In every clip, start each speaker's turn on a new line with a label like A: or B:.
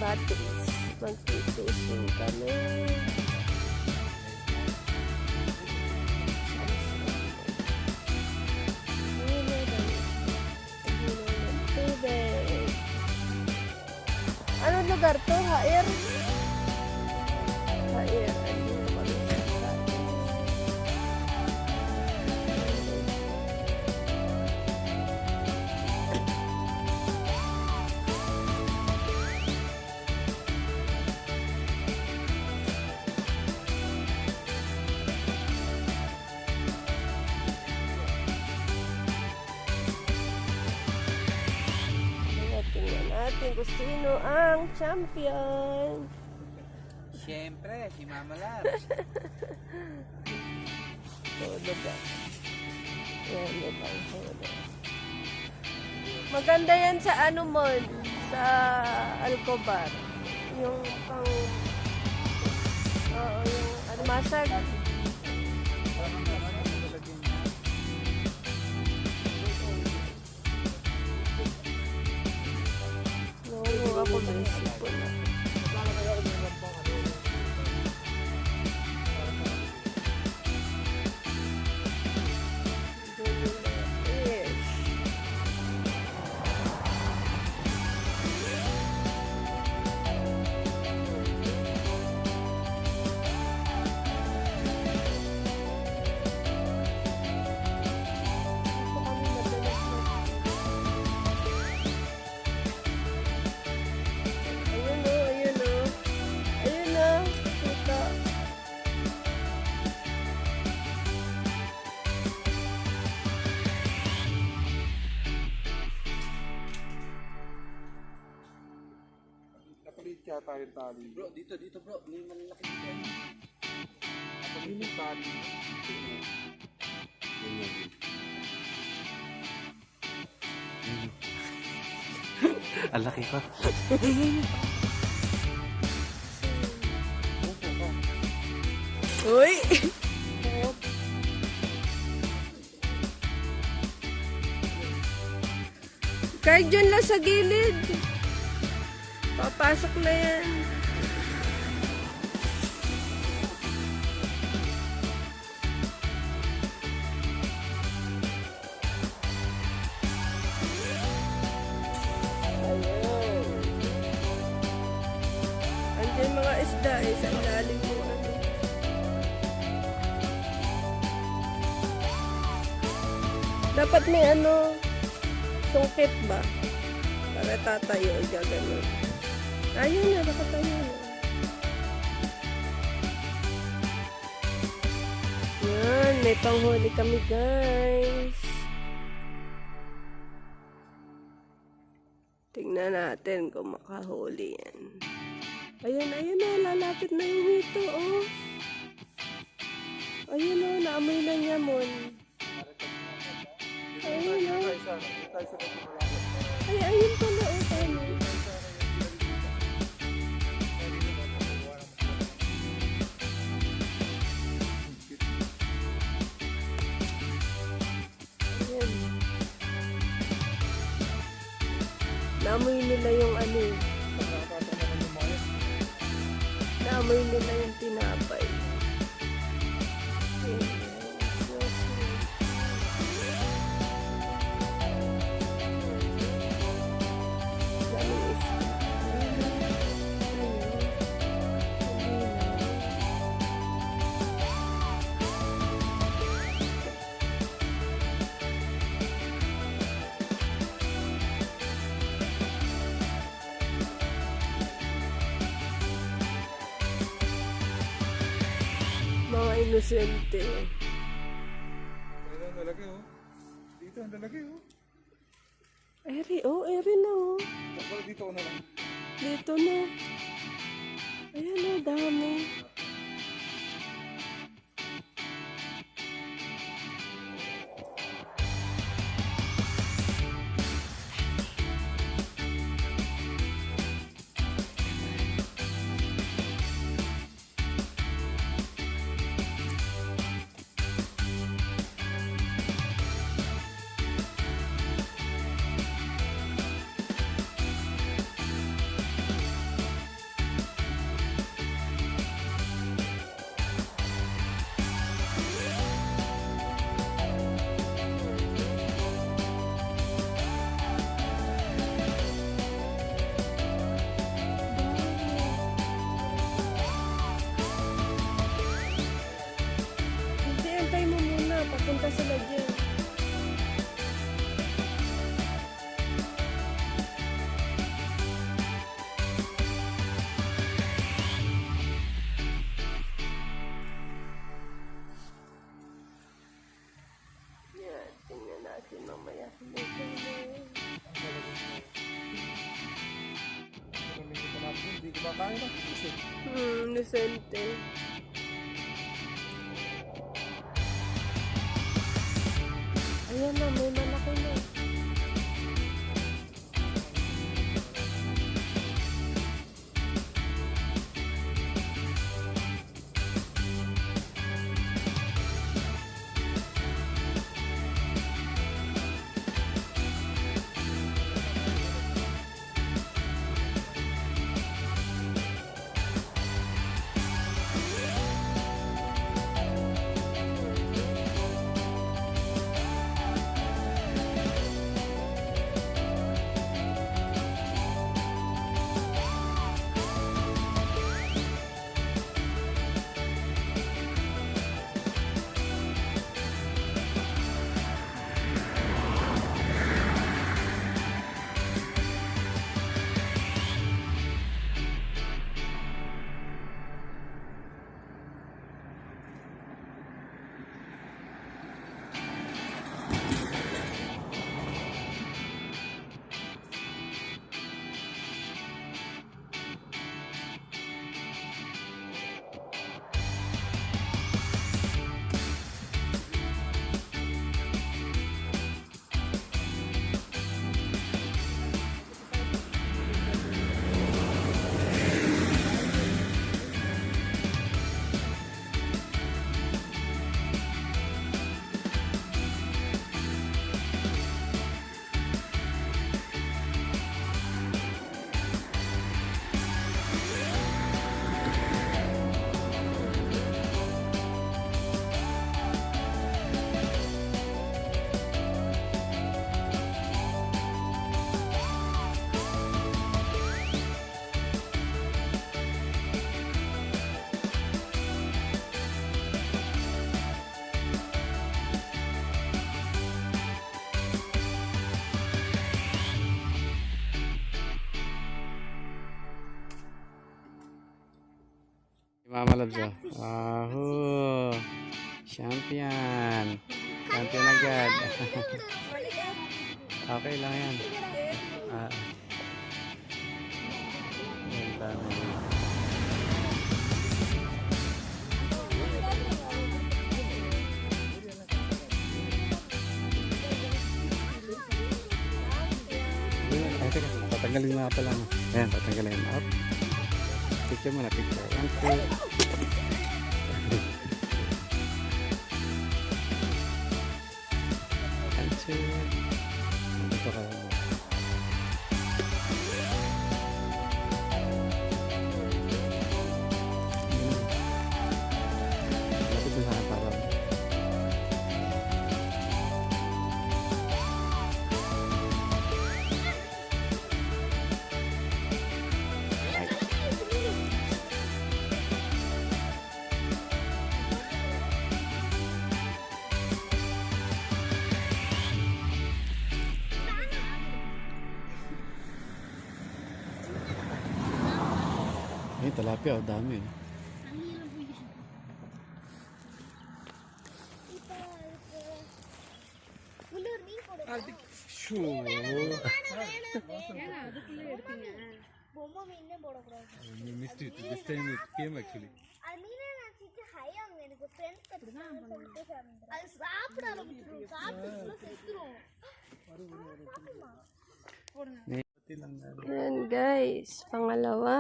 A: batteries. Magtitesting kami. Ano lugar to? Hair? Hair. Tingnan natin kung sino ang champion.
B: Siyempre, si Mama Labs.
A: Todo ba? Yan, ibang todo. Maganda yan sa ano mo, sa Alcobar. Yung pang, oo, yung ano, massage. Oo, ako basic po na.
C: Napalit yata yung tali.
B: Bro, dito bro. May malalaki dito.
C: Napalit yung tali.
B: Ang laki pa.
A: Uy! Kahit dyan lang sa gilid. Papasok na yan. Ayan. Andiyan mga isda eh, sa ilalim mo. Dapat may ano, sungkit ba? Para tatayo, gano'n. Ayun na, nakatayo na. Yan, may panghuli kami guys. Tingnan natin kung makahuli yan. Ayun, ayun na, lalapit na yung hito, oh. Ayun oh, naamoy na niya mon. Ayun oh. Ay, ayun pala, oh, tayo. Ayan. Naamoy nila yung ano eh. Naamoy nila yung tinapay. Ayan. So sweet. Daming isda. Mga inosente.
C: Dito ang lalaki oh. Dito ang lalaki oh.
A: Eri, oh, eri na oh.
C: Wala dito ko na lang.
A: Dito na. Ayan oh, dami. Pupunta sila dyan. Yan, tingnan natin mamaya.
C: Hindi ko ba kaya na? Kasi
A: Lucente. Ayan na, may malaki na.
B: Mama Labs, oh. Wahoo! Champion! Champion agad. Okay lang yan. Yan dami. Ay, teka. Tatanggalin nga pala. Ayan, tatanggalin. Up. Picture mo na, picture. 1, 2. 1, 2. Dito ka. Lapit mo sa akin para. Ay, talapia, oh, dami. Sure.
D: பொம்மை மீனே போடக்கூடாது.
C: you missed it. This time it came actually.
D: அது மீனே நான் சிச்சு ஹை ஆகும் எனக்கு ஃப்ரெண்ட்ஸ் கத்துதான் சொல்லிட்டு சாப்பிடுறேன். அது சாப்பிட ஆரம்பிச்சிரும். சாப்பிட்டு செத்துரும். சாப்பிடுமா?
A: Yan guys, pangalawa.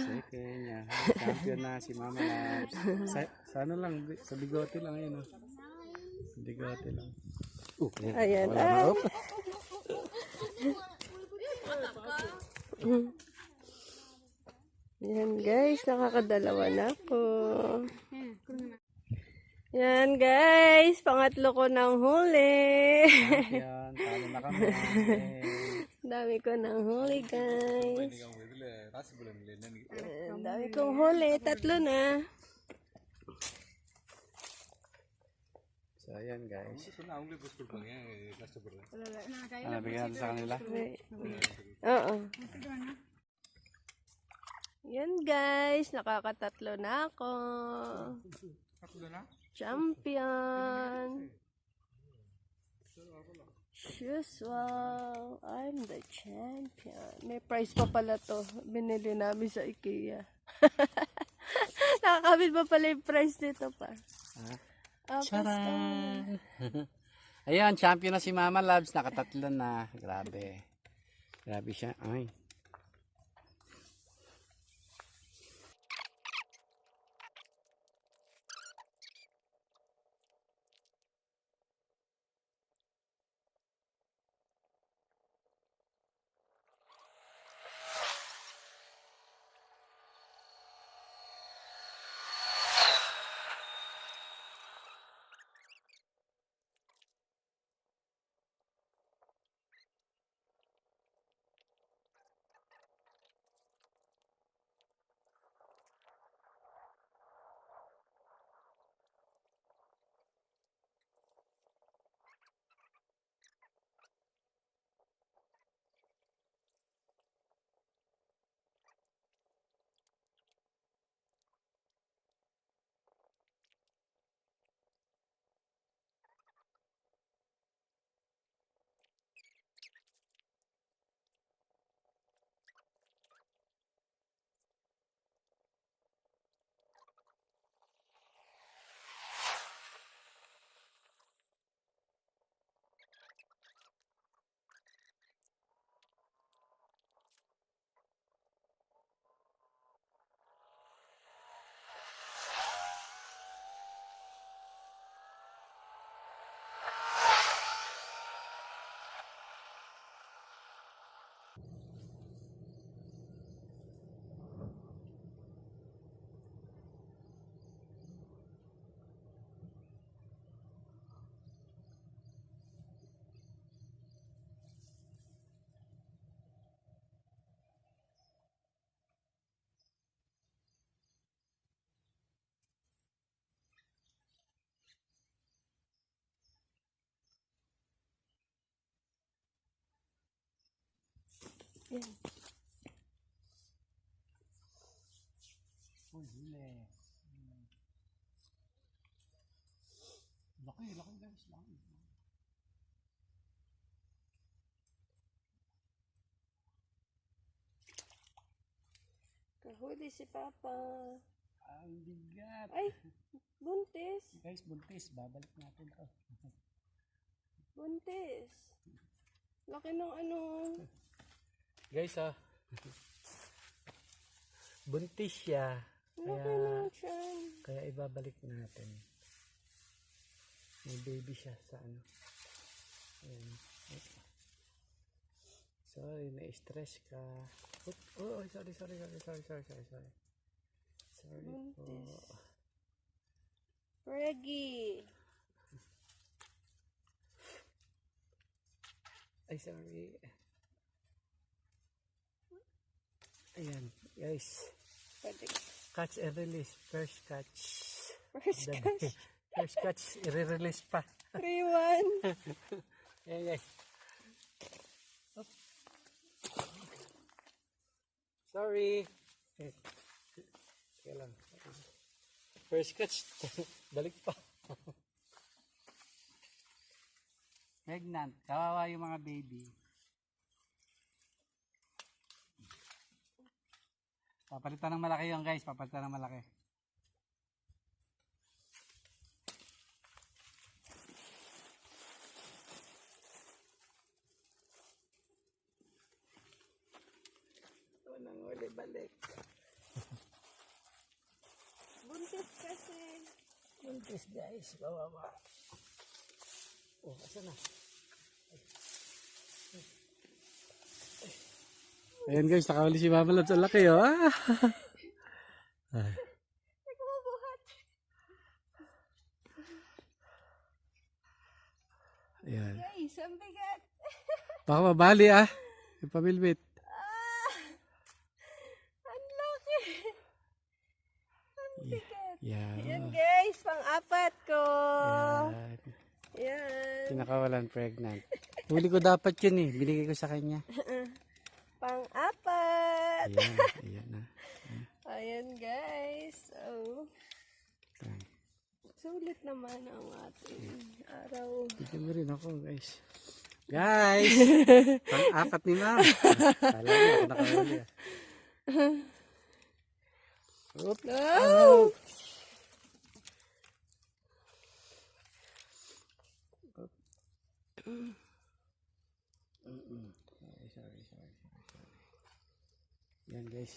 B: Second, yeah. Champion na si Mama Labs. Sa ano lang, sa bigote lang yun. Oh. Bigote lang.
A: Ayan.
B: Wala na. Oh.
A: Yan guys, nakakadalawa na po. Yan guys, pangatlo ko ng huli.
B: Champion, talo na kami.
A: Dami ko ng huli guys. Dami kong huli, tatlo na.
B: So, So, ayan guys.
C: सुना होंगे बिस्कुट बने हैं कस्टमर ने
B: Ano, bigyan natin sa kanila?
A: Oo. Yan guys, nakakatatlo na ako. Champion. Usual, I'm the champion. May prize pa pala to. Binili namin sa IKEA. Nakakabit pa pala yung prize nito pa.
B: Charan! Ayan, champion na si Mama Labs. Nakatatlo na. Grabe. Grabe siya. Ay.
A: Yan.
B: Uy, huli. Laki guys. Laki.
A: Kahuli si Papa.
B: Ang bigat.
A: Ay, buntis.
B: Guys, buntis. Babalik natin to.
A: Buntis. Laki ng ano.
B: Guys, buntis siya.
A: Laki ng tiyan.
B: Kaya ibabalik natin. May baby siya sa ano. Ayan. Sorry, na-stress ka. Oh, sorry. Sorry
A: Buntis.
B: po.
A: Reggie.
B: Ay, sorry. Ayan, guys.
A: Pwede.
B: Catch and release. First catch.
A: First catch.
B: First catch, i-release pa.
A: 3-1.
B: Ayan, guys. Op. Sorry. Teka lang. First catch. Balik pa. Pregnant. Kawawa yung mga baby. Papalitan ng malaki yun guys. Papalitan ng malaki. Ito nang uli balik.
A: Buntis kasi.
B: Buntis guys. Kawawa. Oh, asan na? Ayan guys, nakawali si Mama Labs. Ang laki, oh.
A: Nagbubuhat.
B: Ayan.
A: Guys, ang bigat.
B: Baka mabali, ah. Yung pamilbit.
A: Ang laki. Ang bigat.
B: Yan.
A: Yan guys, pang-apat ko.
B: Ayan.
A: Yan.
B: Kinakawalan pregnant. Huli ko dapat yun eh. Binigay ko sa kanya.
A: Pang-apat.
B: Ayan, ayan na.
A: Ayan guys. Oh.
B: Ayan.
A: Sulit naman ang ating araw.
B: Tignan mo rin ako guys. Guys! Pang-apat ni ma'am. Kala mo ako nakahuli ah. Oop.
A: Oh!
B: Yan guys.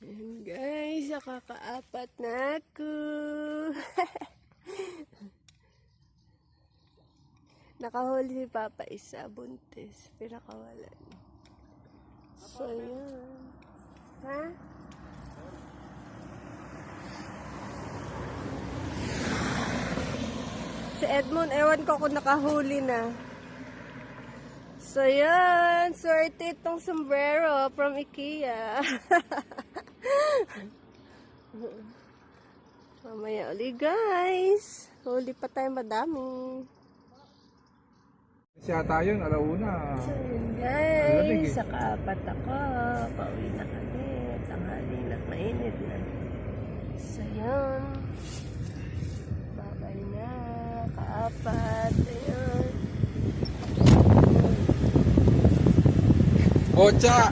A: Ayan guys, nakakaapat na ako. Nakahuli si Papa isa, buntis. Pero kawalan. So, yan. Ha? Si Edmond, ewan ko kung nakahuli na. So, yan. Swerte itong sombrero from IKEA. Mamaya uli, guys. Huli pa tayo madami.
C: Siya tayo, alauna.
A: So, yun,
C: Malamig
A: guys.
C: eh.
A: Saka-apat ako. Pauwi na kami. Tanghali na. Mainit na. So, yan. Babay na. Kaapat. Ayan.
C: Bocha!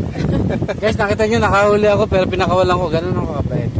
B: Guys, nakita nyo nakahuli ako pero pinakawalan ko. Ganun ako kapait.